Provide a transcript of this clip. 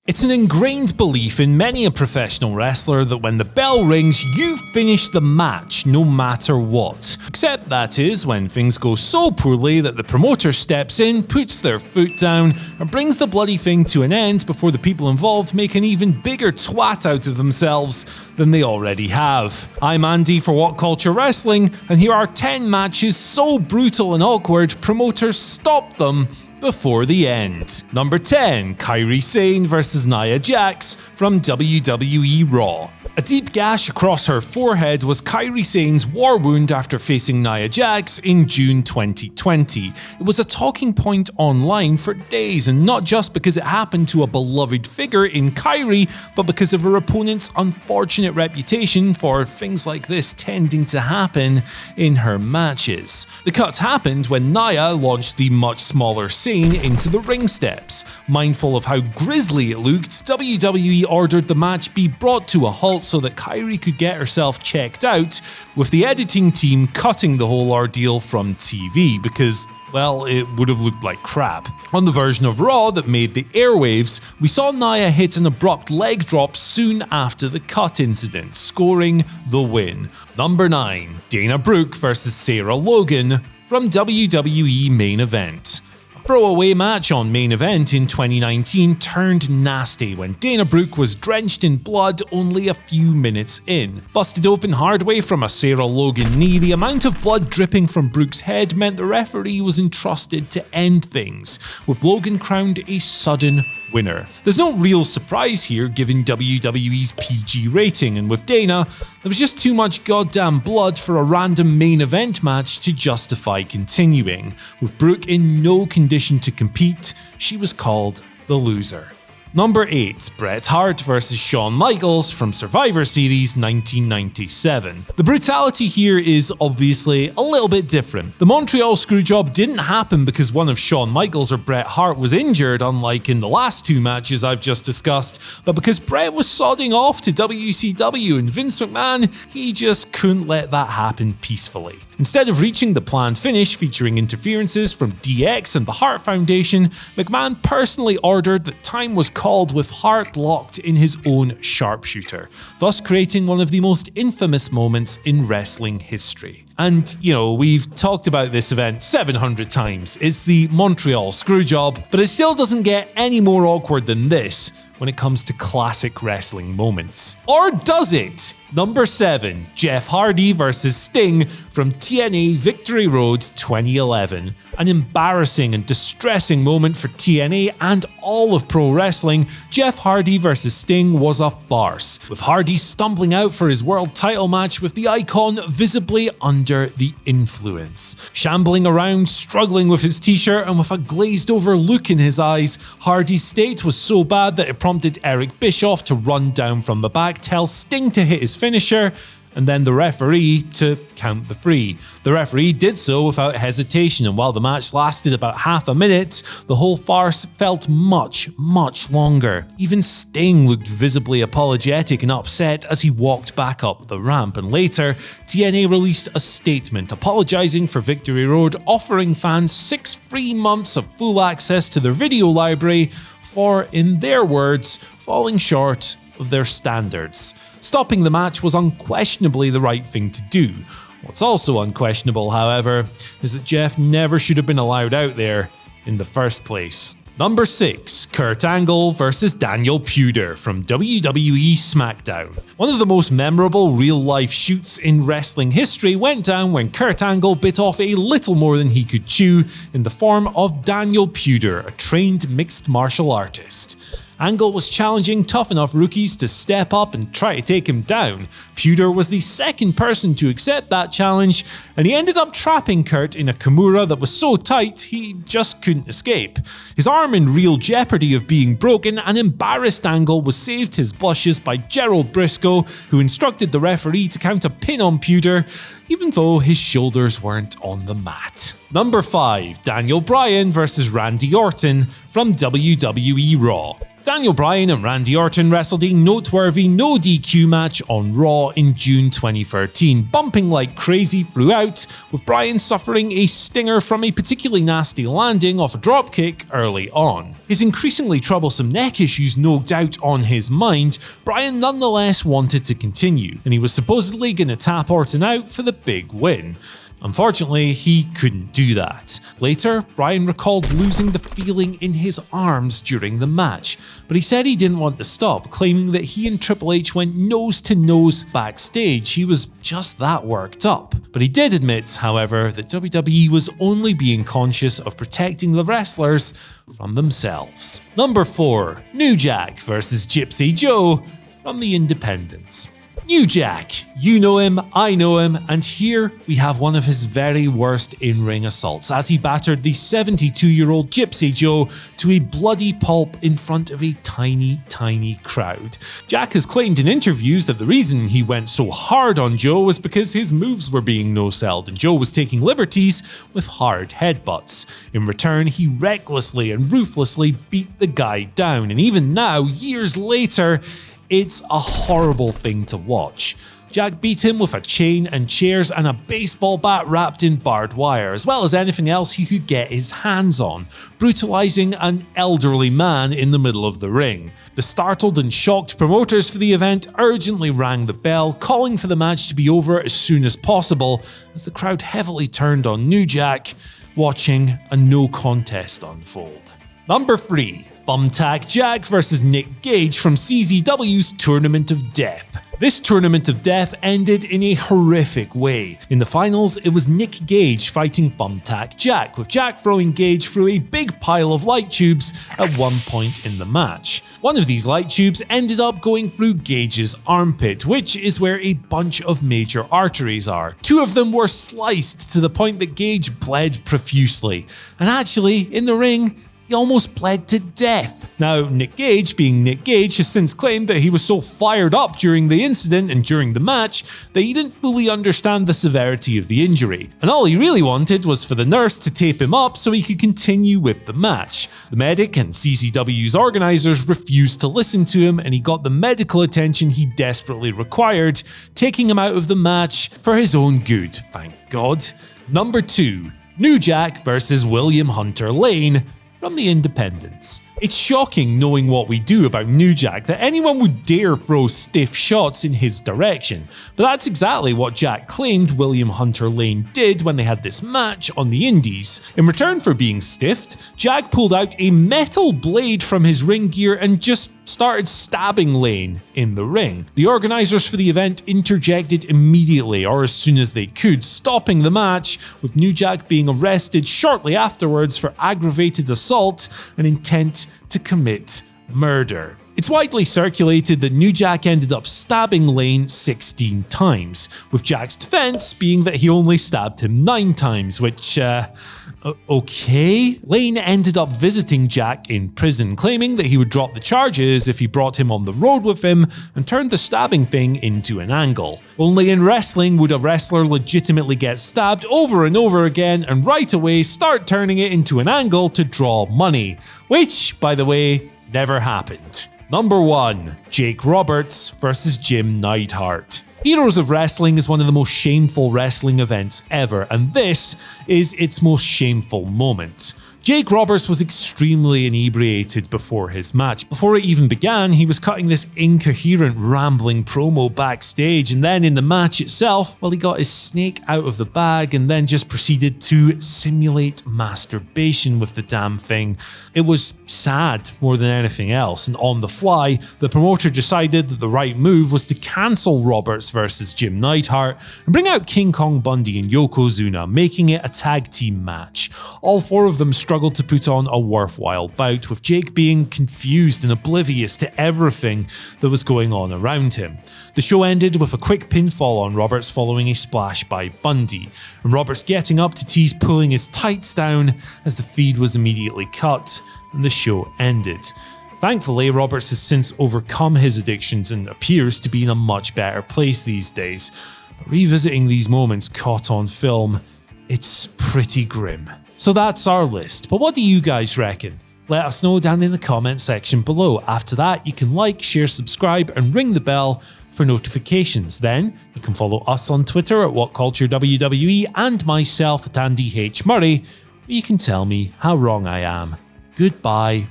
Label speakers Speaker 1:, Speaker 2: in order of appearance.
Speaker 1: It's an ingrained belief in many a professional wrestler that when the bell rings, you finish the match no matter what. Except that is when things go so poorly that the promoter steps in, puts their foot down, and brings the bloody thing to an end before the people involved make an even bigger twat out of themselves than they already have. I'm Andy for What Culture Wrestling, and here are 10 matches so brutal and awkward, promoters stopped them before the end. Number 10, KAIRI SANE vs Nia Jax from WWE Raw. A deep gash across her forehead was KAIRI SANE's war wound after facing Nia Jax in June 2020. It was a talking point online for days, and not just because it happened to a beloved figure in KAIRI, but because of her opponent's unfortunate reputation for things like this tending to happen in her matches. The cut happened when Nia launched the much smaller SANE into the ring steps. Mindful of how grisly it looked, WWE ordered the match be brought to a halt so that KAIRI could get herself checked out, with the editing team cutting the whole ordeal from TV because, well, it would have looked like crap. On the version of Raw that made the airwaves, we saw Nia hit an abrupt leg drop soon after the cut incident, scoring the win. Number 9, Dana Brooke vs Sarah Logan from WWE Main Event. Throwaway match on Main Event in 2019 turned nasty when Dana Brooke was drenched in blood only a few minutes in. Busted open hard way from a Sarah Logan knee, the amount of blood dripping from Brooke's head meant the referee was entrusted to end things, with Logan crowned a sudden winner. There's no real surprise here given WWE's PG rating, and with Dana, there was just too much goddamn blood for a random main event match to justify continuing. With Brooke in no condition to compete, she was called the loser. Number 8, Bret Hart vs Shawn Michaels from Survivor Series 1997. The brutality here is obviously a little bit different. The Montreal Screwjob didn't happen because one of Shawn Michaels or Bret Hart was injured, unlike in the last two matches I've just discussed, but because Bret was sodding off to WCW and Vince McMahon, he just couldn't let that happen peacefully. Instead of reaching the planned finish featuring interferences from DX and the Hart Foundation, McMahon personally ordered that time was called with Hart locked in his own sharpshooter, thus creating one of the most infamous moments in wrestling history. And, you know, we've talked about this event 700 times. It's the Montreal Screwjob, but it still doesn't get any more awkward than this when it comes to classic wrestling moments. Or does it? Number 7, Jeff Hardy vs Sting from TNA Victory Road 2011. An embarrassing and distressing moment for TNA and all of pro wrestling. Jeff Hardy vs Sting was a farce, with Hardy stumbling out for his world title match with the icon visibly under the influence. Shambling around, struggling with his t-shirt and with a glazed over look in his eyes, Hardy's state was so bad that it prompted Eric Bischoff to run down from the back, tell Sting to hit his finisher, and then the referee to count the 3. The referee did so without hesitation, and while the match lasted about half a minute, the whole farce felt much longer. Even Sting looked visibly apologetic and upset as he walked back up the ramp, and later, TNA released a statement apologizing for Victory Road, offering fans 6 free months of full access to their video library for, in their words, falling short of their standards. Stopping the match was unquestionably the right thing to do. What's also unquestionable, however, is that Jeff never should have been allowed out there in the first place. Number 6, Kurt Angle vs Daniel PUDER from WWE SmackDown. One of the most memorable real-life shoots in wrestling history went down when Kurt Angle bit off a little more than he could chew in the form of Daniel PUDER, a trained mixed martial artist. Angle was challenging tough enough rookies to step up and try to take him down. PUDER was the second person to accept that challenge, and he ended up trapping Kurt in a Kimura that was so tight he just couldn't escape. His arm in real jeopardy of being broken, an embarrassed Angle was saved his blushes by Gerald Briscoe, who instructed the referee to count a pin on PUDER, even though his shoulders weren't on the mat. Number 5, Daniel Bryan vs Randy Orton from WWE Raw. Daniel Bryan and Randy Orton wrestled a noteworthy no DQ match on Raw in June 2013, bumping like crazy throughout, with Bryan suffering a stinger from a particularly nasty landing off a dropkick early on. His increasingly troublesome neck issues no doubt on his mind, Bryan nonetheless wanted to continue, and he was supposedly going to tap Orton out for the big win. Unfortunately, he couldn't do that. Later, Bryan recalled losing the feeling in his arms during the match, but he said he didn't want to stop, claiming that he and Triple H went nose to nose backstage. He was just that worked up. But he did admit, however, that WWE was only being conscious of protecting the wrestlers from themselves. Number 4. New Jack vs Gypsy Joe from the Independents. New Jack, you know him, I know him, and here we have one of his very worst in-ring assaults as he battered the 72-year-old Gypsy Joe to a bloody pulp in front of a tiny crowd. Jack has claimed in interviews that the reason he went so hard on Joe was because his moves were being no-selled and Joe was taking liberties with hard headbutts. In return, he recklessly and ruthlessly beat the guy down, and even now, years later, it's a horrible thing to watch. Jack beat him with a chain and chairs and a baseball bat wrapped in barbed wire, as well as anything else he could get his hands on, brutalizing an elderly man in the middle of the ring. The startled and shocked promoters for the event urgently rang the bell, calling for the match to be over as soon as possible, as the crowd heavily turned on New Jack, watching a no contest unfold. Number 3. Thumbtack Jack vs Nick Gage from CZW's Tournament of Death. This Tournament of Death ended in a horrific way. In the finals, it was Nick Gage fighting Thumbtack Jack, with Jack throwing Gage through a big pile of light tubes at one point in the match. One of these light tubes ended up going through Gage's armpit, which is where a bunch of major arteries are. 2 of them were sliced to the point that Gage bled profusely, and actually, in the ring, he almost bled to death. Now, Nick Gage, being Nick Gage, has since claimed that he was so fired up during the incident and during the match that he didn't fully understand the severity of the injury, and all he really wanted was for the nurse to tape him up so he could continue with the match. The medic and CZW's organizers refused to listen to him, and he got the medical attention he desperately required, taking him out of the match for his own good, thank God. Number 2. New Jack vs William Hunter Lane from the Independents. It's shocking, knowing what we do about New Jack, that anyone would dare throw stiff shots in his direction, but that's exactly what Jack claimed William Hunter Lane did when they had this match on the Indies. In return for being stiffed, Jack pulled out a metal blade from his ring gear and just started stabbing Lane in the ring. The organizers for the event interjected immediately, or as soon as they could, stopping the match, with New Jack being arrested shortly afterwards for aggravated assault and intent to commit murder. It's widely circulated that New Jack ended up stabbing Lane 16 times, with Jack's defense being that he only stabbed him 9 times, which, okay. Lane ended up visiting Jack in prison, claiming that he would drop the charges if he brought him on the road with him and turned the stabbing thing into an angle. Only in wrestling would a wrestler legitimately get stabbed over and over again and right away start turning it into an angle to draw money, which, by the way, never happened. Number 1. Jake Roberts vs Jim Neidhart. Heroes of Wrestling is one of the most shameful wrestling events ever, and this is its most shameful moment. Jake Roberts was extremely inebriated before his match. Before it even began, he was cutting this incoherent, rambling promo backstage, and then in the match itself, well, he got his snake out of the bag and then just proceeded to simulate masturbation with the damn thing. It was sad more than anything else, and on the fly, the promoter decided that the right move was to cancel Roberts versus Jim Neidhart and bring out King Kong Bundy and Yokozuna, making it a tag team match. All 4 of them struggled to put on a worthwhile bout, with Jake being confused and oblivious to everything that was going on around him. The show ended with a quick pinfall on Roberts following a splash by Bundy, and Roberts getting up to tease pulling his tights down as the feed was immediately cut and the show ended. Thankfully, Roberts has since overcome his addictions and appears to be in a much better place these days, but revisiting these moments caught on film, it's pretty grim. So that's our list, but what do you guys reckon? Let us know down in the comment section below. After that, you can like, share, subscribe, and ring the bell for notifications. Then you can follow us on Twitter at WhatCultureWWE and myself at Andy H. Murray, where you can tell me how wrong I am. Goodbye.